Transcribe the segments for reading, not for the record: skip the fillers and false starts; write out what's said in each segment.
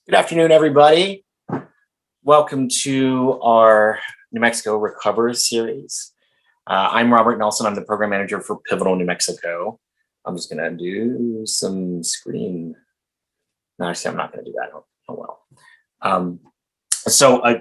Good afternoon, everybody. Welcome to our New Mexico Recover series. I'm Robert Nelson. I'm the program manager for Pivotal New Mexico. I'm just going to do some screen. No, actually, I'm not going to do that. Oh well.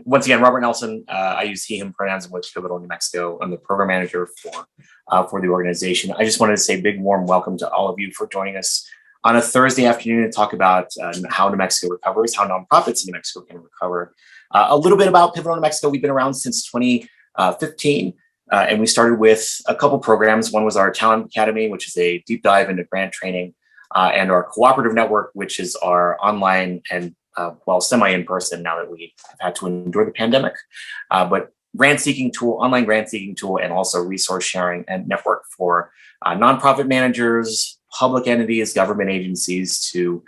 Once again, Robert Nelson. I use he, him pronouns with Pivotal New Mexico. I'm the program manager for the organization. I just wanted to say a big warm welcome to all of you for joining us on a Thursday afternoon to talk about how New Mexico recovers, how nonprofits in New Mexico can recover. A little bit about Pivotal New Mexico. We've been around since 2015, and we started with a couple programs. One was our Talent Academy, which is a deep dive into grant training, and our Cooperative Network, which is our online and semi-in-person now that we have had to endure the pandemic. But grant-seeking tool, online grant-seeking tool, and also resource sharing and network for nonprofit managers, public entities, government agencies to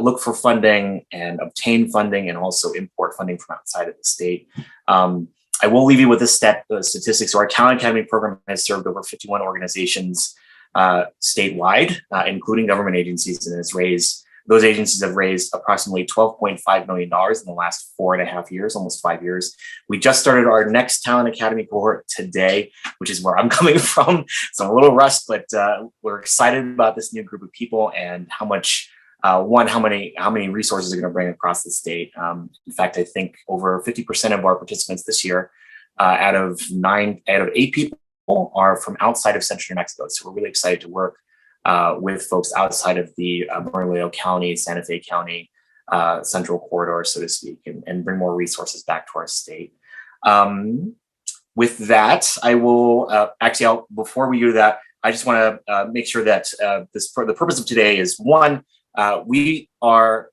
look for funding and obtain funding and also import funding from outside of the state. I will leave you with this statistics. So our Talent Academy program has served over 51 organizations statewide, including government agencies, and those agencies have raised approximately $12.5 million in the last 4.5 years, almost 5 years. We just started our next Talent Academy cohort today, which is where I'm coming from. So I'm a little rushed, but we're excited about this new group of people and how many resources are going to bring across the state. In fact, I think over 50% of our participants this year, out of 8 people, are from outside of Central New Mexico. So we're really excited to work with folks outside of the Bernalillo County, Santa Fe County, Central Corridor, so to speak, and bring more resources back to our state. With that, I will before we do that, I just want to make sure that the purpose of today is one, we are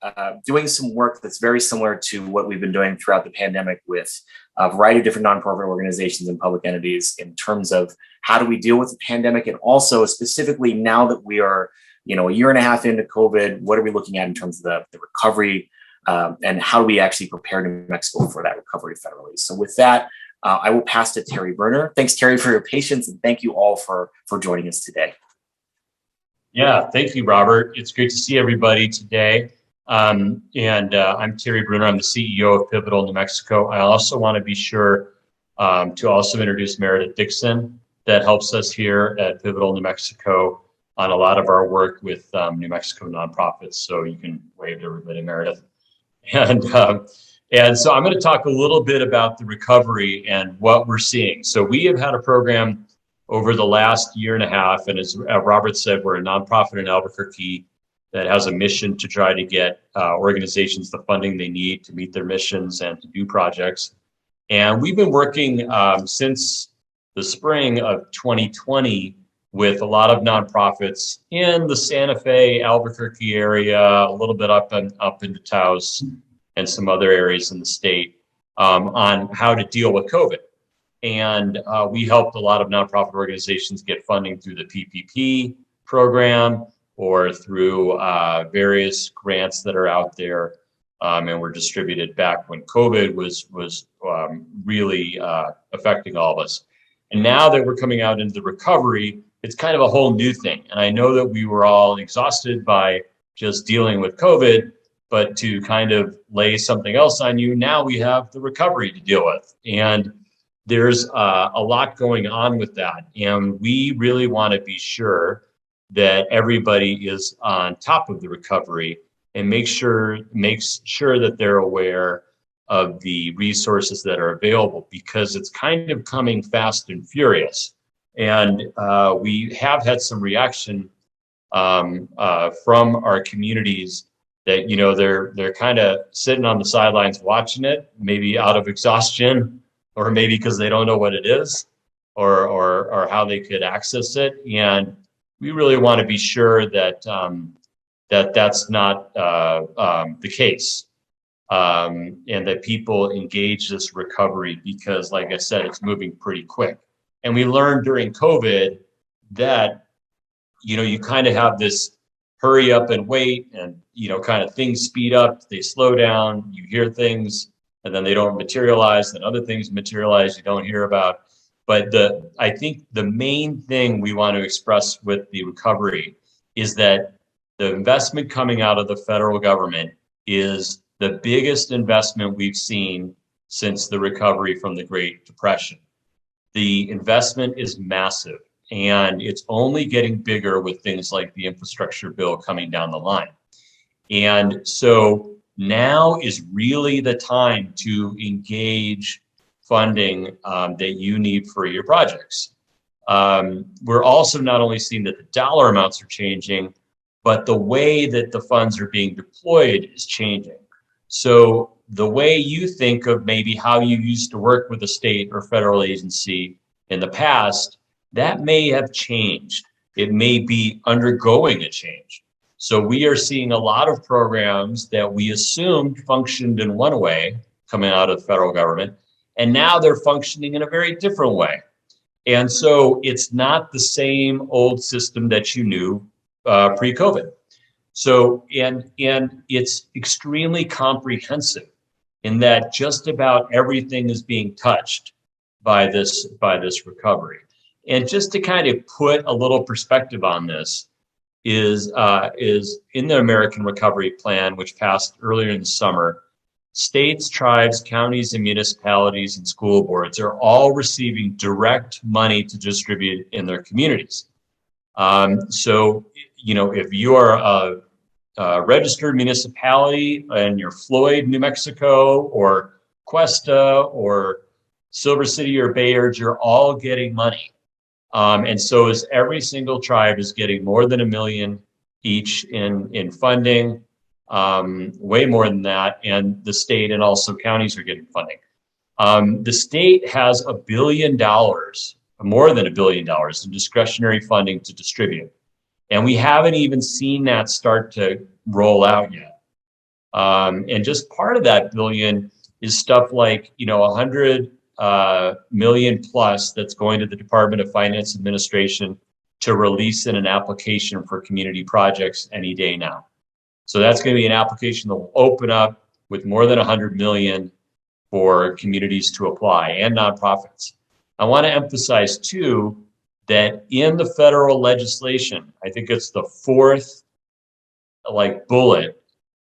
doing some work that's very similar to what we've been doing throughout the pandemic with a variety of different nonprofit organizations and public entities in terms of how do we deal with the pandemic, and also specifically now that we are, a year and a half into COVID, what are we looking at in terms of the recovery, and how do we actually prepare New Mexico for that recovery federally? So with that, I will pass to Terry Bruner. Thanks, Terry, for your patience, and thank you all for joining us today. Yeah, thank you, Robert. It's great to see everybody today. I'm Terry Bruner. I'm the CEO of Pivotal New Mexico. I also want to be sure to also introduce Meredith Dixon, that helps us here at Pivotal New Mexico on a lot of our work with New Mexico nonprofits. So you can wave to everybody, Meredith. And so I'm going to talk a little bit about the recovery and what we're seeing. So we have had a program over the last year and a half, and as Robert said, we're a nonprofit in Albuquerque that has a mission to try to get organizations the funding they need to meet their missions and to do projects. And we've been working since the spring of 2020 with a lot of nonprofits in the Santa Fe, Albuquerque area, a little bit up into Taos and some other areas in the state on how to deal with COVID. And we helped a lot of nonprofit organizations get funding through the PPP program or through various grants that are out there and were distributed back when COVID was really affecting all of us. And now that we're coming out into the recovery, it's kind of a whole new thing. And I know that we were all exhausted by just dealing with COVID, but to kind of lay something else on you, now we have the recovery to deal with. And there's a lot going on with that. And we really want to be sure that everybody is on top of the recovery and makes sure that they're aware of the resources that are available, because it's kind of coming fast and furious. And we have had some reaction from our communities that, they're kind of sitting on the sidelines watching it, maybe out of exhaustion, or maybe because they don't know what it is or how they could access it. And we really want to be sure that that's not the case. And that people engage this recovery, because like I said, it's moving pretty quick. And we learned during COVID that, you kind of have this hurry up and wait, and, kind of things speed up, they slow down, you hear things, and then they don't materialize, then other things materialize you don't hear about. But I think the main thing we want to express with the recovery is that the investment coming out of the federal government is the biggest investment we've seen since the recovery from the Great Depression. The investment is massive, and it's only getting bigger with things like the infrastructure bill coming down the line. And so now is really the time to engage funding that you need for your projects. We're also not only seeing that the dollar amounts are changing, but the way that the funds are being deployed is changing. So the way you think of maybe how you used to work with a state or federal agency in the past, that may have changed. It may be undergoing a change. So we are seeing a lot of programs that we assumed functioned in one way coming out of the federal government, and now they're functioning in a very different way. And so it's not the same old system that you knew pre-COVID. So, and it's extremely comprehensive in that just about everything is being touched by this recovery. And just to kind of put a little perspective on this is in the American Recovery Plan, which passed earlier in the summer, states, tribes, counties, and municipalities and school boards are all receiving direct money to distribute in their communities. So, you know, if you are a registered municipality and you're Floyd, New Mexico, or Cuesta, or Silver City or Bayard, you're all getting money. And so is every single tribe is getting more than $1 million each in funding, way more than that. And the state and also counties are getting funding. The state has $1 billion, more than $1 billion in discretionary funding to distribute. And we haven't even seen that start to roll out yet. And just part of that billion is stuff like, you know, 100 million plus that's going to the Department of Finance Administration to release in an application for community projects any day now. So that's going to be an application that will open up with more than 100 million for communities to apply and nonprofits. I want to emphasize too that in the federal legislation, I think it's the fourth bullet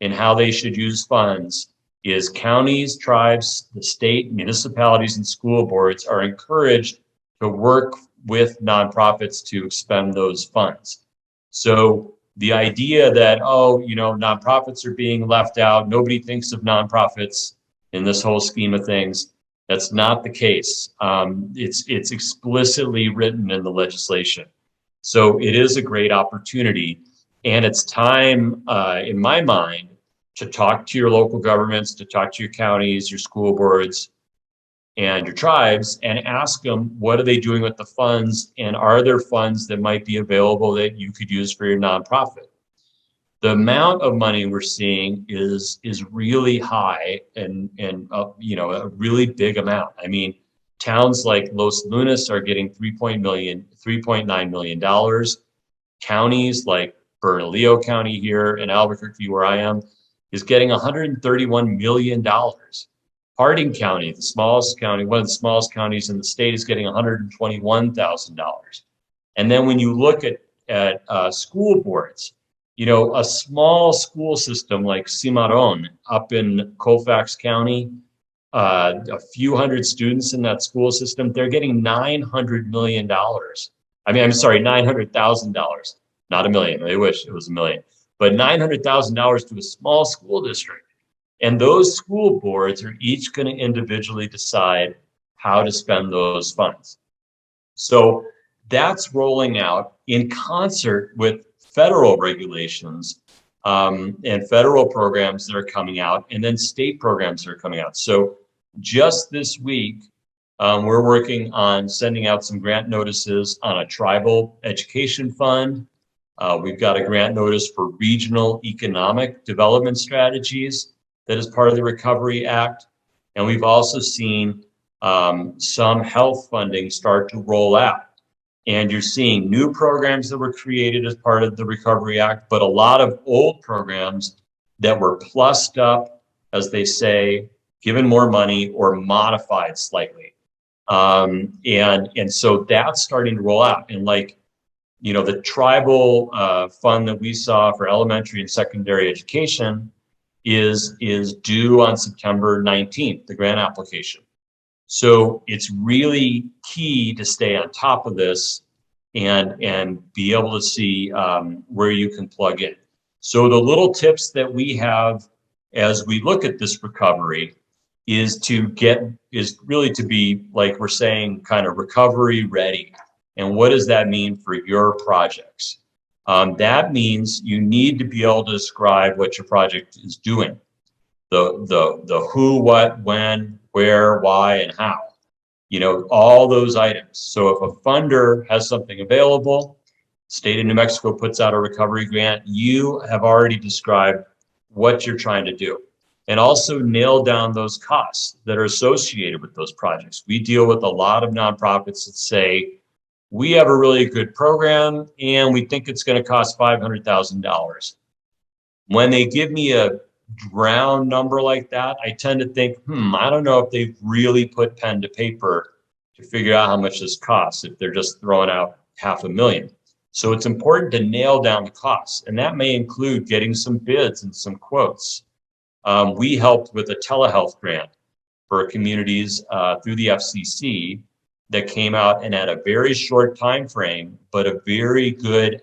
in how they should use funds is counties, tribes, the state, municipalities, and school boards are encouraged to work with nonprofits to expend those funds. So the idea that, oh, you know, nonprofits are being left out, nobody thinks of nonprofits in this whole scheme of things, that's not the case. It's explicitly written in the legislation. So it is a great opportunity, and it's time, in my mind, to talk to your local governments, to talk to your counties, your school boards, and your tribes, and ask them, what are they doing with the funds? And are there funds that might be available that you could use for your nonprofit? The amount of money we're seeing is really high and you know, a really big amount. I mean, towns like Los Lunas are getting $3.9 million. Counties like Bernalillo County here in Albuquerque, where I am, is getting $131 million. Harding County, the smallest county, one of the smallest counties in the state, is getting $121,000. And then when you look at school boards, you know, a small school system like Cimarron up in Colfax County, a few hundred students in that school system, they're getting $900 million. I mean, I'm sorry, $900,000, not $1 million. They wish it was $1 million, but $900,000 to a small school district. And those school boards are each going to individually decide how to spend those funds. So that's rolling out in concert with federal regulations and federal programs that are coming out, and then state programs that are coming out. So just this week, we're working on sending out some grant notices on a tribal education fund. We've got a grant notice for regional economic development strategies that is part of the Recovery Act. And we've also seen some health funding start to roll out. And you're seeing new programs that were created as part of the Recovery Act, but a lot of old programs that were plussed up, as they say, given more money or modified slightly. And so that's starting to roll out. And like, you know, the tribal fund that we saw for elementary and secondary education, is due on September 19th, the grant application. So it's really key to stay on top of this and be able to see where you can plug in. So the little tips that we have as we look at this recovery is really to be, like we're saying, kind of recovery ready. And what does that mean for your projects? That means you need to be able to describe what your project is doing. The who, what, when, where, why, and how. You know, all those items. So if a funder has something available, state of New Mexico puts out a recovery grant, you have already described what you're trying to do. And also nail down those costs that are associated with those projects. We deal with a lot of nonprofits that say, we have a really good program and we think it's going to cost $500,000. When they give me a round number like that, I tend to think, I don't know if they've really put pen to paper to figure out how much this costs, if they're just throwing out $500,000. So it's important to nail down the costs, and that may include getting some bids and some quotes. We helped with a telehealth grant for communities through the FCC that came out and had a very short time frame, but a very good,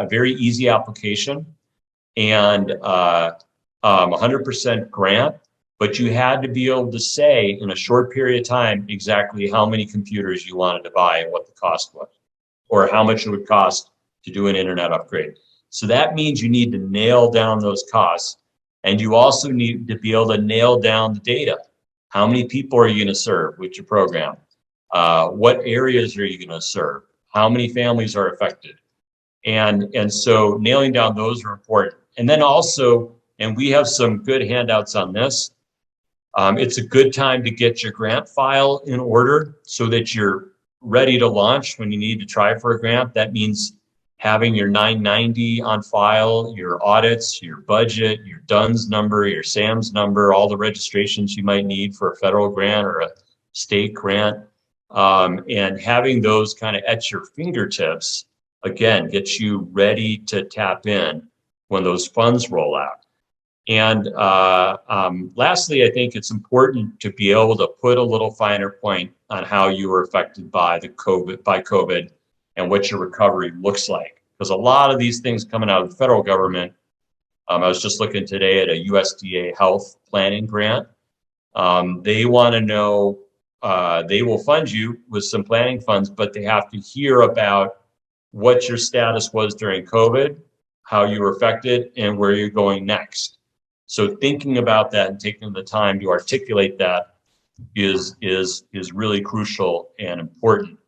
very easy application, and 100% grant. But you had to be able to say in a short period of time exactly how many computers you wanted to buy and what the cost was, or how much it would cost to do an internet upgrade. So that means you need to nail down those costs. And you also need to be able to nail down the data. How many people are you going to serve with your program? What areas are you going to serve? How many families are affected? And so nailing down those are important. And then also, and we have some good handouts on this, it's a good time to get your grant file in order so that you're ready to launch when you need to try for a grant. That means having your 990 on file, your audits, your budget, your DUNS number, your SAMS number, all the registrations you might need for a federal grant or a state grant. And having those kind of at your fingertips, again, gets you ready to tap in when those funds roll out. And lastly, I think it's important to be able to put a little finer point on how you were affected by COVID and what your recovery looks like. Because a lot of these things coming out of the federal government, I was just looking today at a USDA health planning grant. They want to know, they will fund you with some planning funds, but they have to hear about what your status was during COVID, how you were affected, and where you're going next. So thinking about that and taking the time to articulate that is really crucial and important.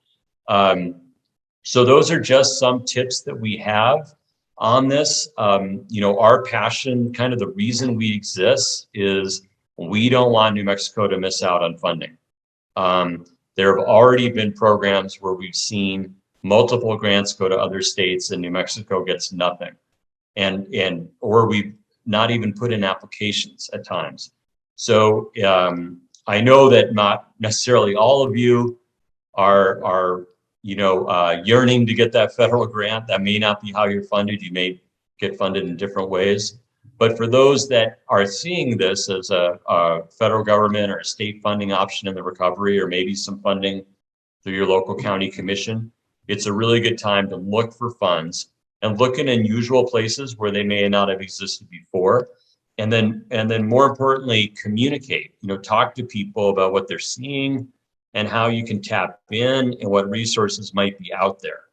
So those are just some tips that we have on this. You know, our passion, kind of the reason we exist, is we don't want New Mexico to miss out on funding. There have already been programs where we've seen multiple grants go to other states and New Mexico gets nothing, or we've not even put in applications at times. So I know that not necessarily all of you are yearning to get that federal grant. That may not be how you're funded. You may get funded in different ways. But for those that are seeing this as a federal government or a state funding option in the recovery, or maybe some funding through your local county commission, it's a really good time to look for funds and look in unusual places where they may not have existed before. And then more importantly, communicate, talk to people about what they're seeing and how you can tap in and what resources might be out there.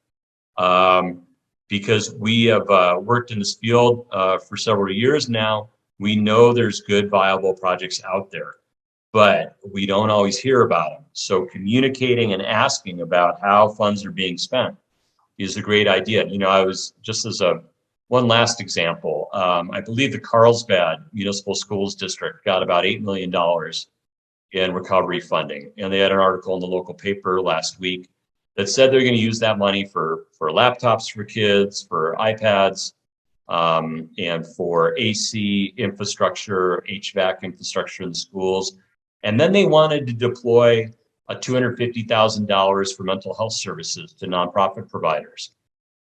Because we have worked in this field for several years now, we know there's good, viable projects out there, but we don't always hear about them. So communicating and asking about how funds are being spent is a great idea. I was, just as one last example, I believe the Carlsbad Municipal Schools District got about $8 million in recovery funding. And they had an article in the local paper last week that said they're going to use that money for laptops for kids, for iPads, and for AC infrastructure, HVAC infrastructure in the schools. And then they wanted to deploy $250,000 for mental health services to nonprofit providers.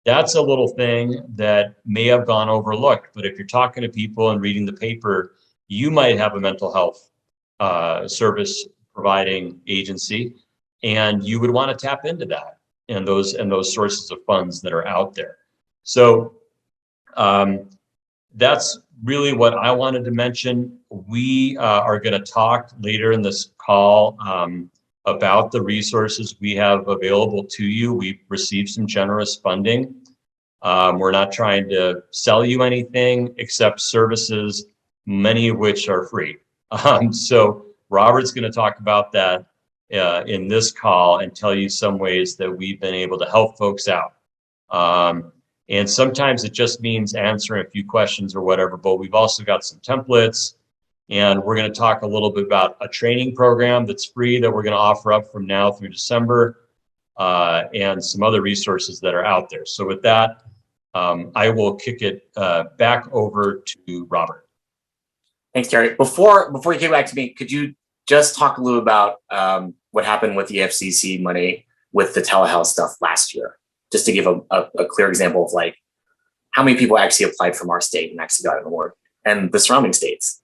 That's a little thing that may have gone overlooked, but if you're talking to people and reading the paper, you might have a mental health service providing agency, and you would want to tap into that and those sources of funds that are out there. So that's really what I wanted to mention. We are going to talk later in this call about the resources we have available to you. We've received some generous funding. We're not trying to sell you anything except services, many of which are free. So Robert's going to talk about that in this call and tell you some ways that we've been able to help folks out. And sometimes it just means answering a few questions or whatever, but we've also got some templates, and we're going to talk a little bit about a training program that's free that we're going to offer up from now through December, and some other resources that are out there. So with that, I will kick it back over to Robert. Thanks, Terry. Before you get back to me, could you just talk a little about what happened with the FCC money with the telehealth stuff last year? Just to give a clear example of like how many people actually applied from our state and actually got an award, and the surrounding states.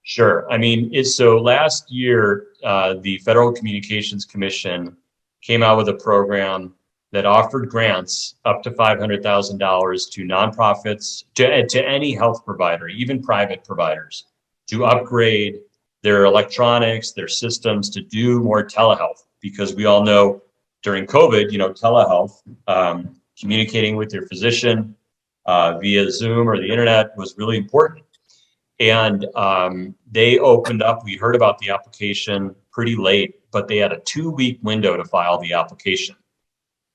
Sure. I mean, so last year, the Federal Communications Commission came out with a program that offered grants up to $500,000 to nonprofits, to any health provider, even private providers, to upgrade their electronics, their systems, to do more telehealth, because we all know during COVID, telehealth, communicating with your physician via Zoom or the internet was really important. And they opened up, we heard about the application pretty late, but they had a 2-week window to file the application.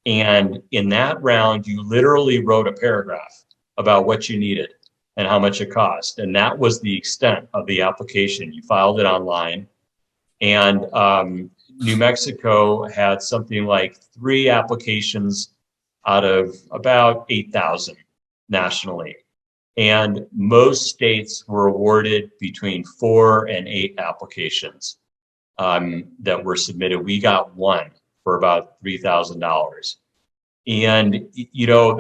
And in that round, you literally wrote a paragraph about what you needed and how much it cost. And that was the extent of the application. You filed it online. And New Mexico had something like 3 applications out of about 8,000 nationally. And most states were awarded between 4 and 8 applications that were submitted. We got 1 for about $3,000. And,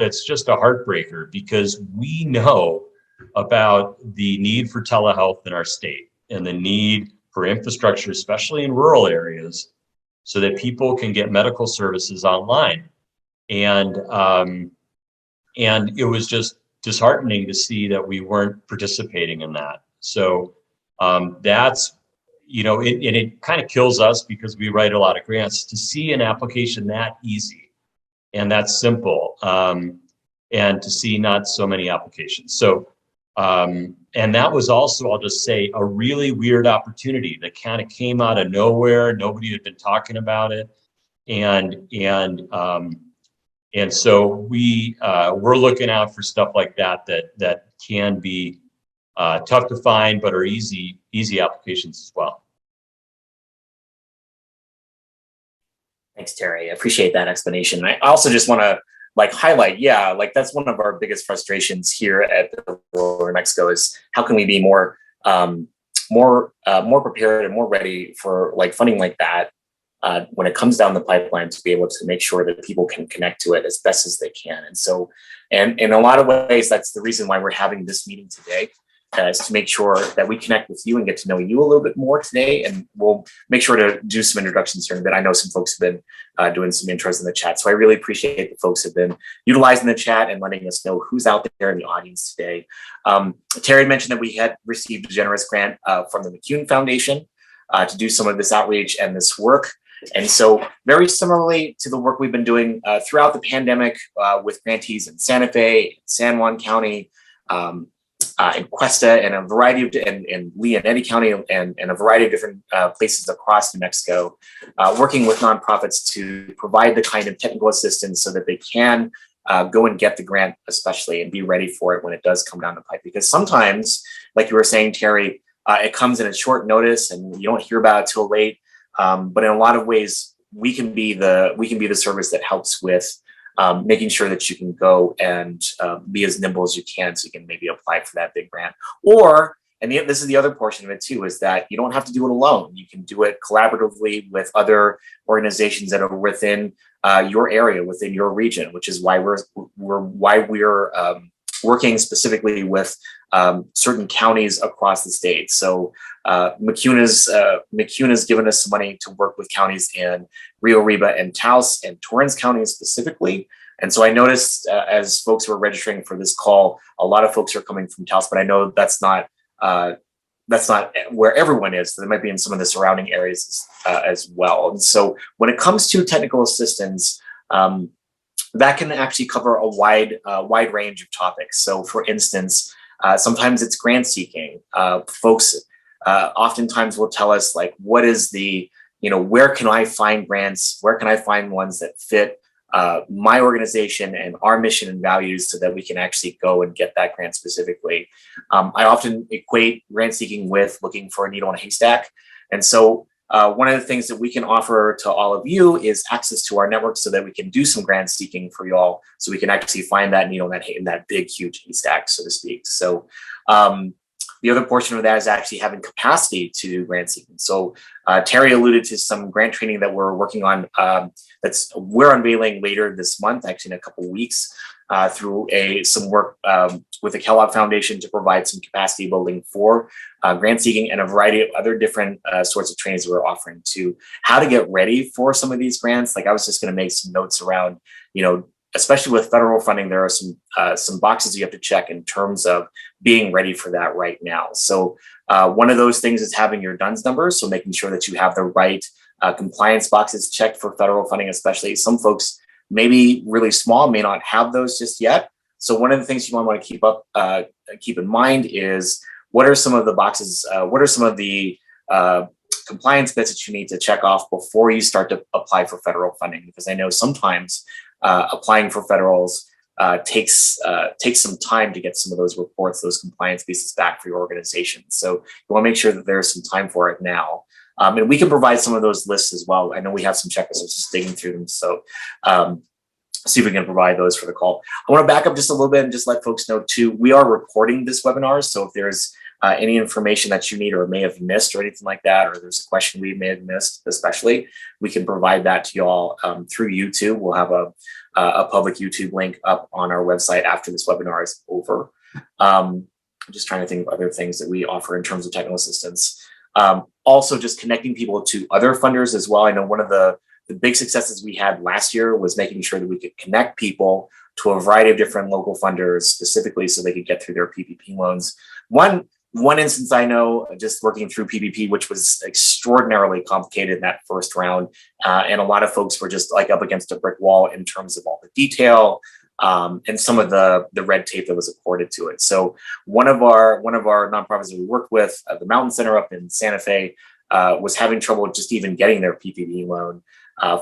that's just a heartbreaker, because we know about the need for telehealth in our state and the need for infrastructure, especially in rural areas, so that people can get medical services online. And it was just disheartening to see that we weren't participating in that. So that's, it kind of kills us, because we write a lot of grants, to see an application that easy and that simple, and to see not so many applications. So, and that was also, I'll just say, a really weird opportunity that kind of came out of nowhere. Nobody had been talking about it. And so we're looking out for stuff like that can be tough to find, but are easy applications as well. Thanks, Terry. I appreciate that explanation. I also just want to highlight, that's one of our biggest frustrations here at New Mexico, is how can we be more prepared and more ready for funding like that when it comes down the pipeline, to be able to make sure that people can connect to it as best as they can. And so, and in a lot of ways, that's the reason why we're having this meeting today, is to make sure that we connect with you and get to know you a little bit more today. And we'll make sure to do some introductions here in a bit. I know some folks have been doing some intros in the chat, so I really appreciate that folks have been utilizing the chat and letting us know who's out there in the audience today. Terry mentioned that we had received a generous grant from the McCune Foundation to do some of this outreach and this work. And so very similarly to the work we've been doing throughout the pandemic with grantees in Santa Fe, San Juan County, in Cuesta, and a variety of, and Lee and Eddy County, and a variety of different places across New Mexico, working with nonprofits to provide the kind of technical assistance so that they can go and get the grant, especially, and be ready for it when it does come down the pipe. Because sometimes, like you were saying, Terry, it comes in a short notice and you don't hear about it till late. But in a lot of ways, we can be the service that helps with making sure that you can go and be as nimble as you can, so you can maybe apply for that big grant. Or, and this is the other portion of it too, is that you don't have to do it alone. You can do it collaboratively with other organizations that are within your area, within your region, which is why we're working specifically with certain counties across the state. So McCune has given us some money to work with counties in Rio Arriba and Taos and Torrance counties specifically. And so I noticed as folks were registering for this call, a lot of folks are coming from Taos, but I know that's not where everyone is. So they might be in some of the surrounding areas as well. And so when it comes to technical assistance, that can actually cover a wide range of topics. So for instance, sometimes it's grant seeking. Folks oftentimes will tell us like, what is where can I find grants? Where can I find ones that fit my organization and our mission and values so that we can actually go and get that grant specifically. I often equate grant seeking with looking for a needle in a haystack. And so one of the things that we can offer to all of you is access to our network so that we can do some grant seeking for y'all, so we can actually find that needle in that big, huge haystack, so to speak. So the other portion of that is actually having capacity to do grant seeking. So Terry alluded to some grant training that we're working on we're unveiling later this month, actually in a couple of weeks, through some work with the Kellogg Foundation to provide some capacity building for grant seeking and a variety of other different sorts of trainings that we're offering to how to get ready for some of these grants. Like I was just going to make some notes around, especially with federal funding, there are some boxes you have to check in terms of being ready for that right now. So one of those things is having your DUNS numbers, so making sure that you have the right compliance boxes checked for federal funding, especially. Some folks maybe really small may not have those just yet. So one of the things you want to keep in mind is what are some of the boxes, what are some of the compliance bits that you need to check off before you start to apply for federal funding? Because I know sometimes applying for federals takes some time to get some of those reports, those compliance pieces back for your organization. So you want to make sure that there's some time for it now. And we can provide some of those lists as well. I know we have some checklists, just digging through them. So see if we can provide those for the call. I want to back up just a little bit and just let folks know too, we are recording this webinar. So if there's any information that you need or may have missed or anything like that, or there's a question we may have missed, especially, we can provide that to y'all through YouTube. We'll have a public YouTube link up on our website after this webinar is over. I'm just trying to think of other things that we offer in terms of technical assistance. Also just connecting people to other funders as well. I know one of the big successes we had last year was making sure that we could connect people to a variety of different local funders specifically so they could get through their PPP loans. One instance I know, just working through PPP, which was extraordinarily complicated in that first round, and a lot of folks were just like up against a brick wall in terms of all the detail and some of the red tape that was accorded to it. So one of our nonprofits that we worked with, the Mountain Center up in Santa Fe, was having trouble just even getting their PPP loan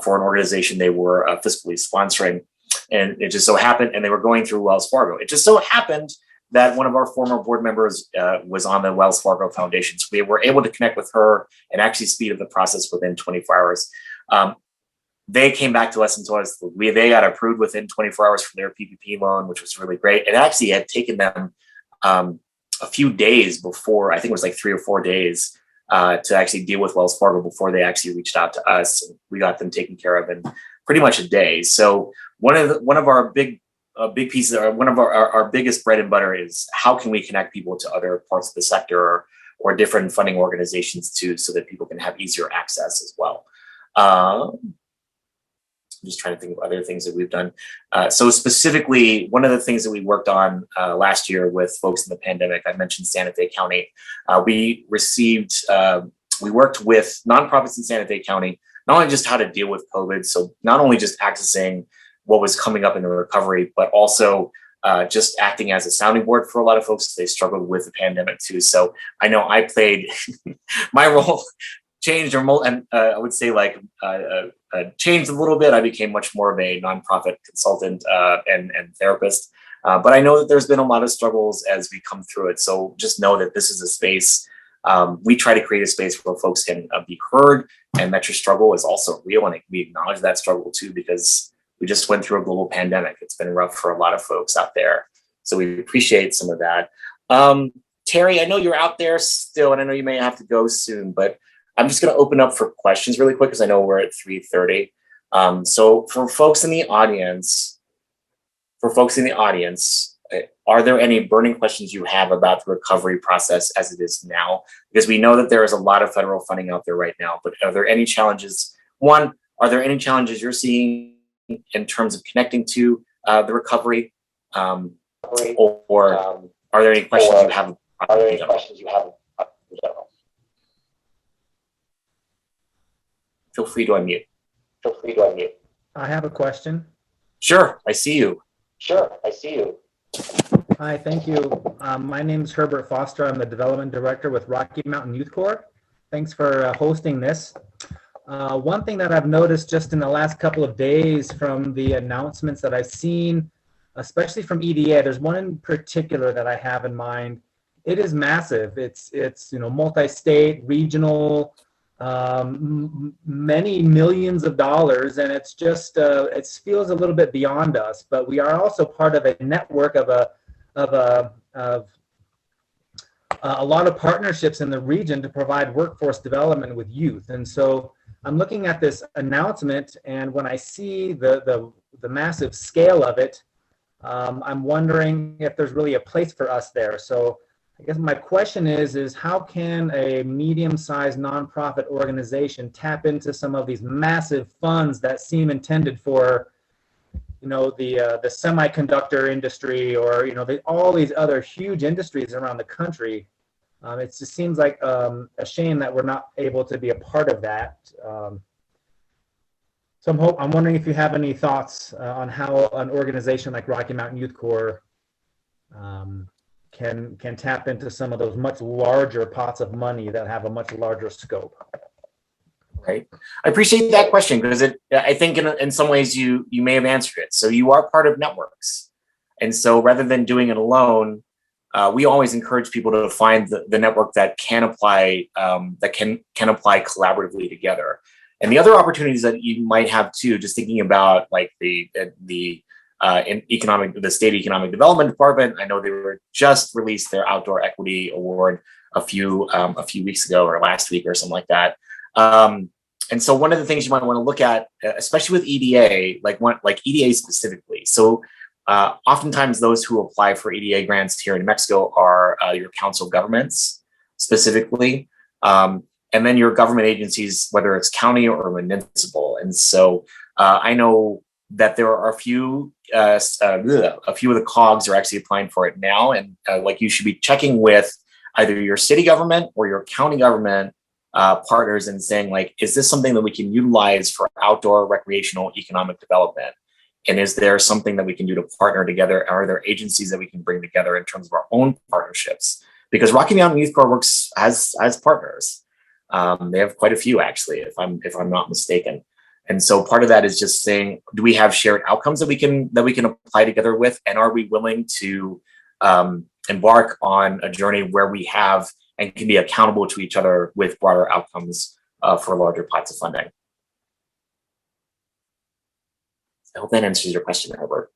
for an organization they were fiscally sponsoring. And it just so happened, and they were going through Wells Fargo. It just so happened that one of our former board members was on the Wells Fargo Foundation. So we were able to connect with her and actually speed up the process within 24 hours. They came back to us and told us they got approved within 24 hours for their PPP loan, which was really great. It actually had taken them a few days before, I think it was like 3 or 4 days to actually deal with Wells Fargo before they actually reached out to us. And we got them taken care of in pretty much a day. So one of our big pieces, or one of our biggest bread and butter is how can we connect people to other parts of the sector or different funding organizations too, so that people can have easier access as well. I'm just trying to think of other things that we've done. So specifically, one of the things that we worked on last year with folks in the pandemic, I mentioned Santa Fe County. We worked with nonprofits in Santa Fe County, not only just how to deal with COVID, so not only just accessing what was coming up in the recovery, but also just acting as a sounding board for a lot of folks. They struggled with the pandemic too. So I know I played my role changed, and I would say changed a little bit. I became much more of a nonprofit consultant and therapist. But I know that there's been a lot of struggles as we come through it. So just know that this is a space. We try to create a space where folks can be heard, and that your struggle is also real. And we acknowledge that struggle too, because we just went through a global pandemic. It's been rough for a lot of folks out there. So we appreciate some of that. Terry, I know you're out there still, and I know you may have to go soon, but I'm just going to open up for questions really quick because I know we're at 3:30. So for folks in the audience, are there any burning questions you have about the recovery process as it is now? Because we know that there is a lot of federal funding out there right now, but are there any challenges? One, are there any challenges you're seeing in terms of connecting to the recovery? Or are there any questions you have? Feel free to unmute. I have a question. Sure, I see you. Hi, thank you. My name is Herbert Foster. I'm the Development Director with Rocky Mountain Youth Corps. Thanks for hosting this. One thing that I've noticed just in the last couple of days from the announcements that I've seen, especially from EDA, there's one in particular that I have in mind. It is massive. It's multi-state, regional, many millions of dollars, and it's just it feels a little bit beyond us. But we are also part of a network of a lot of partnerships in the region to provide workforce development with youth. And so I'm looking at this announcement, and when I see the massive scale of it, I'm wondering if there's really a place for us there. So I guess my question is how can a medium-sized nonprofit organization tap into some of these massive funds that seem intended for, the semiconductor industry, or all these other huge industries around the country? It just seems like a shame that we're not able to be a part of that. So I'm wondering if you have any thoughts on how an organization like Rocky Mountain Youth Corps can tap into some of those much larger pots of money that have a much larger scope. Right. I appreciate that question because I think in some ways you may have answered it. So you are part of networks. And so rather than doing it alone, we always encourage people to find the network that can apply apply collaboratively together. And the other opportunities that you might have too, just thinking about like the state economic development department. I know they were just released their outdoor equity award a few weeks ago or last week or something like that. And so one of the things you might want to look at, especially with EDA, like EDA specifically. So oftentimes those who apply for EDA grants here in New Mexico are your council governments specifically, and then your government agencies, whether it's county or municipal. And so I know that there are a few of the cogs are actually applying for it now, and like you should be checking with either your city government or your county government partners and saying like, is this something that we can utilize for outdoor recreational economic development? And is there something that we can do to partner together? Are there agencies that we can bring together in terms of our own partnerships? Because Rocky Mountain Youth Corps works as partners. They have quite a few actually, if I'm not mistaken. And so part of that is just saying, do we have shared outcomes that we can apply together with? And are we willing to embark on a journey where we have and can be accountable to each other with broader outcomes for larger pots of funding? I hope that answers your question, Herbert.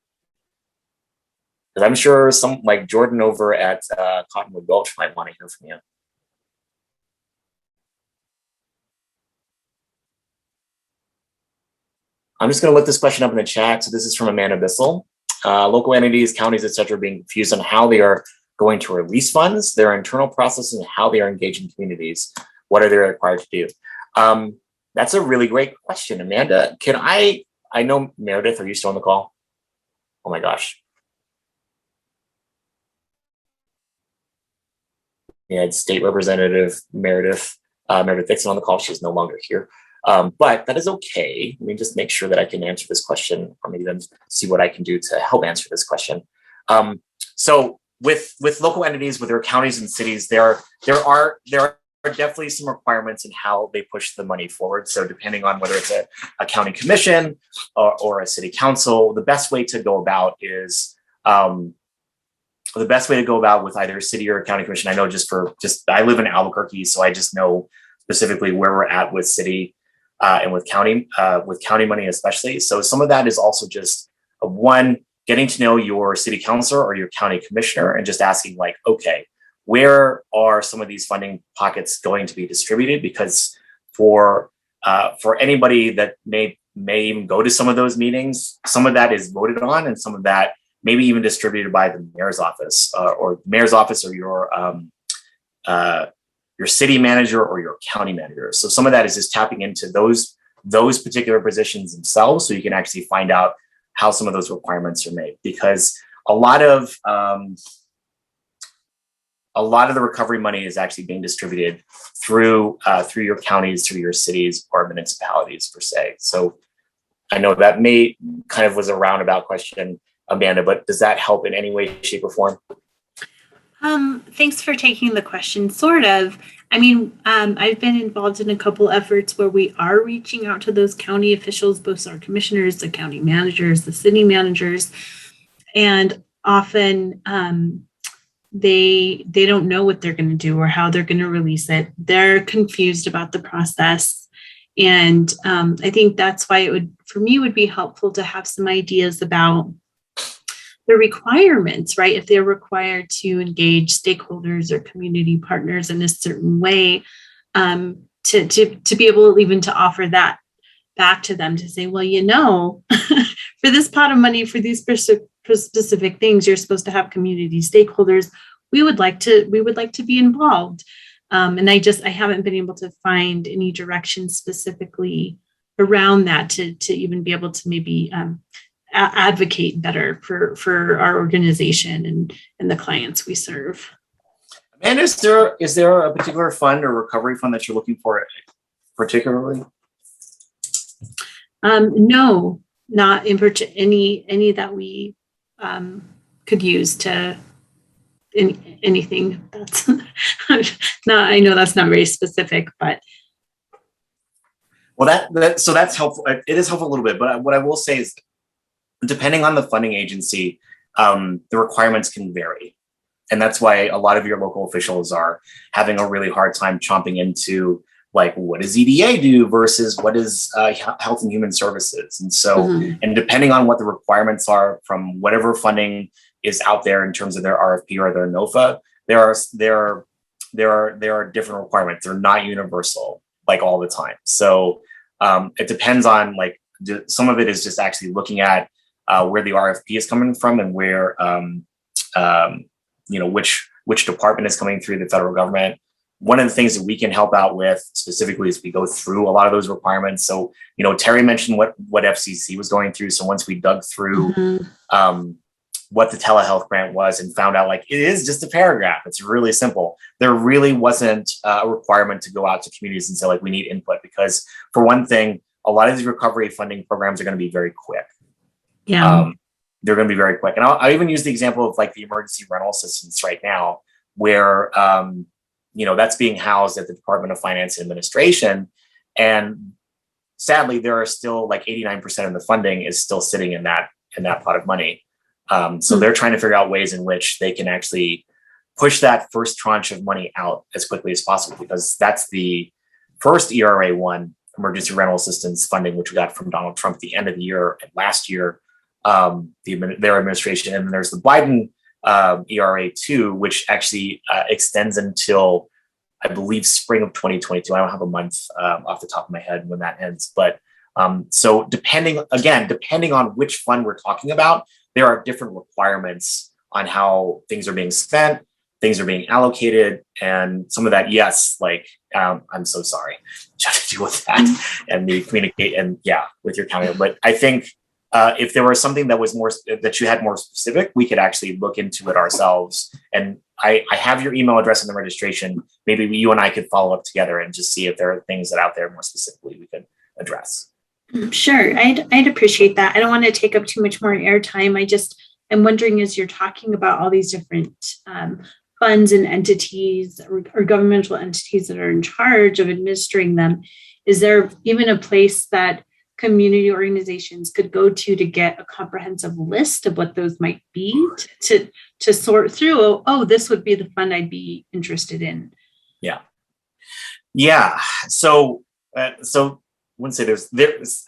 Because I'm sure some like Jordan over at Cottonwood Gulch might want to hear from you. I'm just going to look this question up in the chat. So this is from Amanda Bissell. Local entities, counties, et cetera, being confused on how they are going to release funds, their internal processes, and how they are engaging communities. What are they required to do? That's a really great question, Amanda. I know Meredith, are you still on the call? Oh my gosh. Yeah, it's State Representative Meredith Dixon on the call. She's no longer here. But that is okay. Let me just make sure that I can answer this question, or maybe then see what I can do to help answer this question. So with local entities, with their counties and cities, there are definitely some requirements in how they push the money forward. So depending on whether it's a county commission or a city council, the best way to go about is with either a city or a county commission. I know I live in Albuquerque, so I just know specifically where we're at with city and with county money especially. So some of that is also just getting to know your city councilor or your county commissioner and just asking like, okay, where are some of these funding pockets going to be distributed? Because for anybody that may even go to some of those meetings, some of that is voted on and some of that maybe even distributed by the mayor's office or your city manager or your county manager. So some of that is just tapping into those particular positions themselves, so you can actually find out how some of those requirements are made, because a lot of the recovery money is actually being distributed through your counties, through your cities or municipalities per se. So I know that may kind of was a roundabout question, Amanda, but does that help in any way, shape, or form? Thanks for taking the question. Sort of. I mean, I've been involved in a couple efforts where we are reaching out to those county officials, both our commissioners, the county managers, the city managers, and often they don't know what they're going to do or how they're going to release it. They're confused about the process. And I think that's why it would be helpful to have some ideas about the requirements, right? If they're required to engage stakeholders or community partners in a certain way, to be able even to offer that back to them, to say, well, for this pot of money, for these specific things, you're supposed to have community stakeholders. We would like to be involved. And I haven't been able to find any direction specifically around that to even be able to maybe advocate better for our organization and the clients we serve. And is there a particular fund or recovery fund that you're looking for particularly? No, not in any that we could use to anything. That's not. I know that's not very specific, but. Well, that's helpful. It is helpful a little bit, but what I will say is, depending on the funding agency, the requirements can vary. And that's why a lot of your local officials are having a really hard time chomping into, like, what does EDA do versus what is Health and Human Services? And so, and depending on what the requirements are from whatever funding is out there in terms of their RFP or their NOFA, there are different requirements. They're not universal, like, all the time. So it depends on, like, some of it is just actually looking at where the RFP is coming from and where, which department is coming through the federal government. One of the things that we can help out with specifically is we go through a lot of those requirements. So, Terry mentioned what FCC was going through. So once we dug through what the telehealth grant was and found out, like, it is just a paragraph. It's really simple. There really wasn't a requirement to go out to communities and say, like, we need input, because for one thing, a lot of these recovery funding programs are going to be very quick. Yeah. They're going to be very quick. And I'll even use the example of, like, the emergency rental assistance right now, where, that's being housed at the Department of Finance and Administration. And sadly, there are still, like, 89% of the funding is still sitting in that pot of money. So they're trying to figure out ways in which they can actually push that first tranche of money out as quickly as possible, because that's the first ERA 1 emergency rental assistance funding, which we got from Donald Trump at the end of the year and last year, their administration. And then there's the Biden ERA 2, which actually extends until, I believe, spring of 2022. I don't have a month off the top of my head when that ends, but so depending on which fund we're talking about, there are different requirements on how things are being spent, things are being allocated, and some of that, yes, like, I'm so sorry, you have to deal with that and you communicate with your county. But I think if there was something that you had more specific, we could actually look into it ourselves. And I have your email address in the registration. Maybe you and I could follow up together and just see if there are things that out there more specifically we could address. Sure, I'd appreciate that. I don't want to take up too much more airtime. I'm wondering, as you're talking about all these different funds and entities or governmental entities that are in charge of administering them, is there even a place that community organizations could go to get a comprehensive list of what those might be, to sort through? Oh, this would be the fund I'd be interested in. Yeah. So I wouldn't say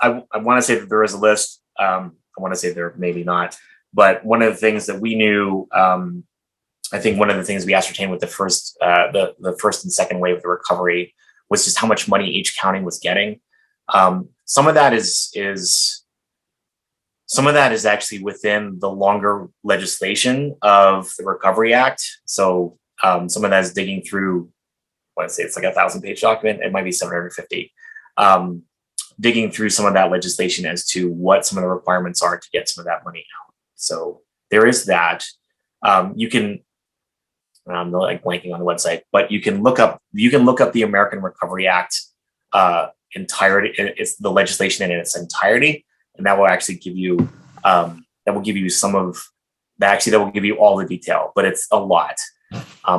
I want to say that there is a list. I want to say there maybe not, but one of the things that we knew, I think one of the things we ascertained with the first and second wave of the recovery was just how much money each county was getting. Some of that is some of that is actually within the longer legislation of the Recovery Act. So some of that is digging through, let's say it's like a 1,000-page document. It might be 750. Digging through some of that legislation as to what some of the requirements are to get some of that money out. So there is that. You can, I'm like blanking on the website, but you can look up the American Recovery Act entirety. It's the legislation in its entirety, and that will actually give you some of that. Actually, that will give you all the detail, but it's a lot.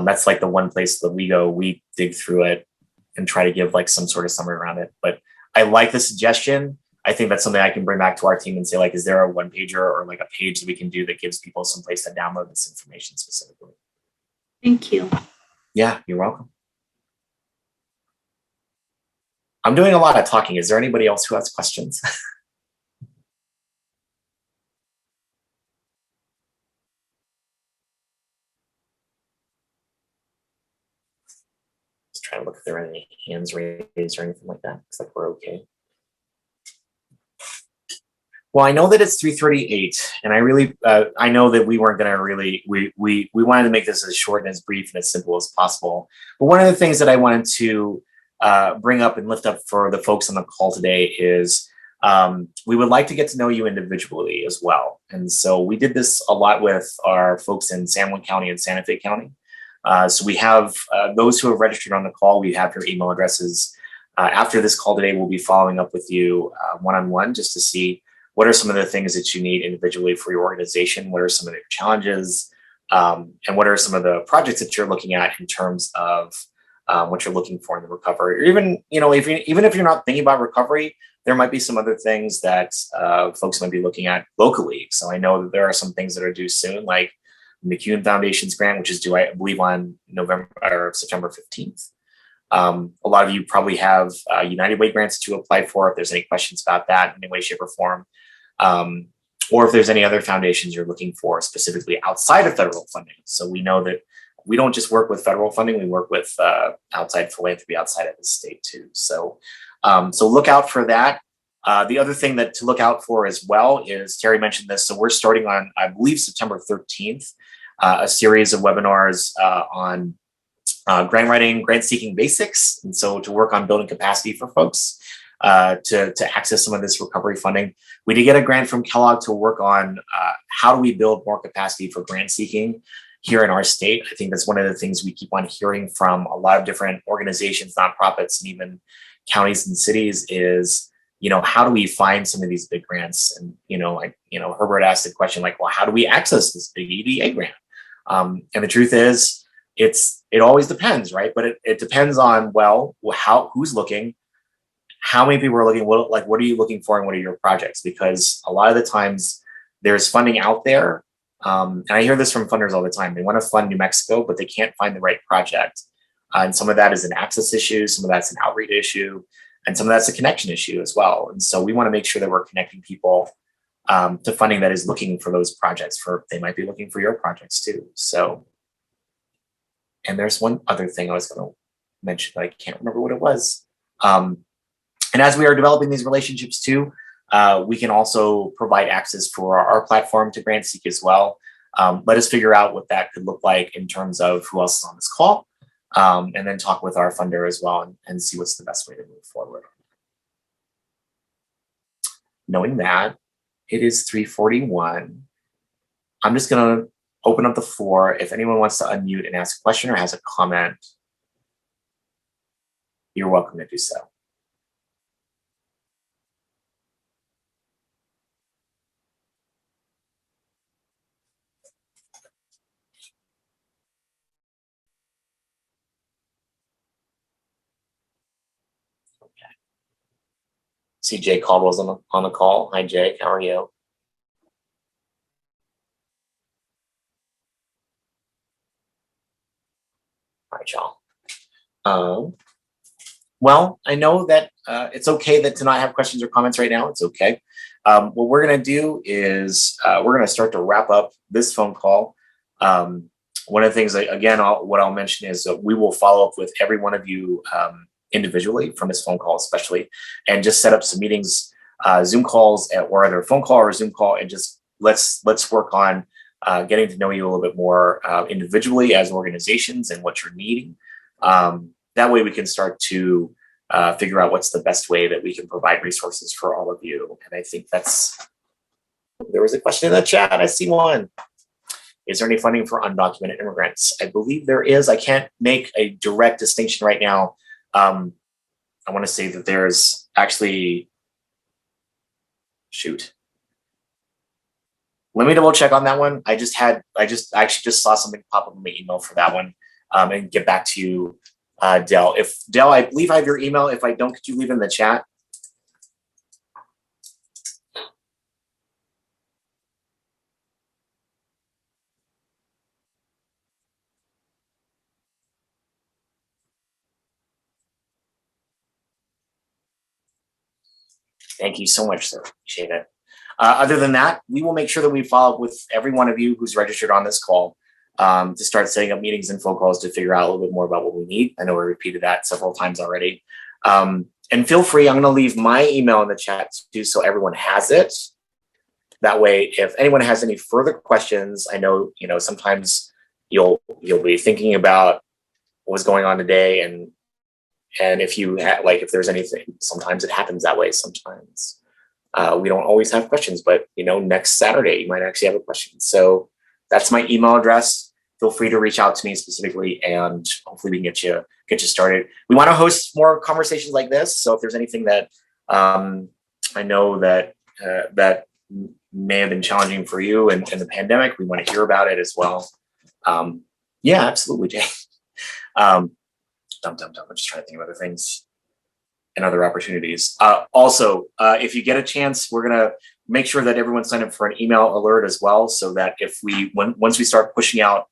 That's like the one place that we dig through it and try to give like some sort of summary around it. But I like the suggestion. I think that's something I can bring back to our team and say, like, is there a one pager or like a page that we can do that gives people some place to download this information specifically? Thank you. Yeah, you're welcome. I'm doing a lot of talking. Is there anybody else who has questions? Just trying to look if there are any hands raised or anything like that. Looks like we're okay. Well, I know that it's 3:38, and I know that we weren't going to really, we wanted to make this as short and as brief and as simple as possible. But one of the things that I wanted to bring up and lift up for the folks on the call today is we would like to get to know you individually as well. And so we did this a lot with our folks in San Juan County and Santa Fe County. So we have those who have registered on the call, we have your email addresses. After this call today, we'll be following up with you one-on-one just to see what are some of the things that you need individually for your organization? What are some of the challenges? And what are some of the projects that you're looking at in terms of what you're looking for in the recovery? Or even, even if you're not thinking about recovery, there might be some other things that folks might be looking at locally. So I know that there are some things that are due soon, like McCune Foundation's grant, which is due, I believe, on September 15th. A lot of you probably have United Way grants to apply for if there's any questions about that in any way, shape, or form. Or if there's any other foundations you're looking for specifically outside of federal funding. So we know that we don't just work with federal funding, we work with outside philanthropy outside of the state too. So, so look out for that. The other thing that to look out for as well is, Terry mentioned this, so we're starting on, I believe, September 13th, a series of webinars on grant writing, grant seeking basics. And so to work on building capacity for folks to access some of this recovery funding. We did get a grant from Kellogg to work on how do we build more capacity for grant seeking here in our state. I think that's one of the things we keep on hearing from a lot of different organizations, nonprofits, and even counties and cities is, how do we find some of these big grants? And, Herbert asked the question like, well, how do we access this big EDA grant? And the truth is, it always depends, right? But it depends on, who's looking, how many people are looking, what are you looking for and what are your projects? Because a lot of the times there's funding out there. And I hear this from funders all the time. They want to fund New Mexico, but they can't find the right project. And some of that is an access issue. Some of that's an outreach issue. And some of that's a connection issue as well. And so we want to make sure that we're connecting people to funding that is looking for those projects. They might be looking for your projects too. So, and there's one other thing I was going to mention, but I can't remember what it was. And as we are developing these relationships too, we can also provide access for our platform to GrantSeek as well. Let us figure out what that could look like in terms of who else is on this call, and then talk with our funder as well and see what's the best way to move forward. Knowing that it is 3:41, I'm just going to open up the floor. If anyone wants to unmute and ask a question or has a comment, you're welcome to do so. See Jay Caldwell's on the call. Hi, Jay. How are you? All right, y'all. Well, I know that it's okay to not have questions or comments right now. It's okay. What we're going to do is we're going to start to wrap up this phone call. One of the things, again, what I'll mention is we will follow up with every one of you individually from this phone call especially, and just set up some meetings Zoom calls or either a phone call or a Zoom call, and just let's work on getting to know you a little bit more individually as organizations and what you're needing. That way we can start to figure out what's the best way that we can provide resources for all of you. And I think there was a question in the chat. I see one. Is there any funding for undocumented immigrants? I believe there is. I can't make a direct distinction right now. I want to say that there's actually, shoot. Let me double check on that one. I actually just saw something pop up in my email for that one, and get back to you, Dell. Dell, I believe I have your email. If I don't, could you leave it in the chat? Thank you so much, sir. Appreciate it. Other than that, we will make sure that we follow up with every one of you who's registered on this call to start setting up meetings and phone calls to figure out a little bit more about what we need. I know we repeated that several times already. And feel free, I'm going to leave my email in the chat too, so everyone has it. That way, if anyone has any further questions, I know, sometimes you'll be thinking about what was going on today, and if you if there's anything, sometimes it happens that way. Sometimes we don't always have questions, but next Saturday you might actually have a question. So that's my email address. Feel free to reach out to me specifically, and hopefully we can get you started. We want to host more conversations like this. So if there's anything that I know that may have been challenging for you in the pandemic, we want to hear about it as well. Yeah, absolutely, Jay. I'm just trying to think of other things and other opportunities. Also, if you get a chance, we're going to make sure that everyone signed up for an email alert as well, so that once we start pushing out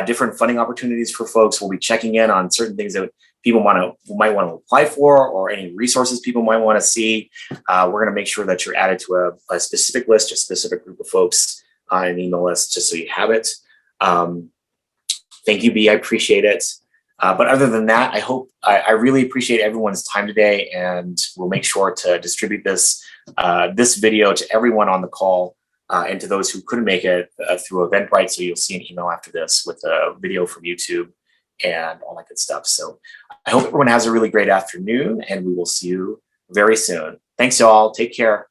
different funding opportunities for folks, we'll be checking in on certain things that people might want to apply for, or any resources people might want to see. We're going to make sure that you're added to a specific list, a specific group of folks on an email list, just so you have it. Thank you, B. I appreciate it. But other than that, I really appreciate everyone's time today, and we'll make sure to distribute this video to everyone on the call, and to those who couldn't make it through Eventbrite. So you'll see an email after this with a video from YouTube and all that good stuff. So I hope everyone has a really great afternoon, and we will see you very soon. Thanks, y'all. Take care.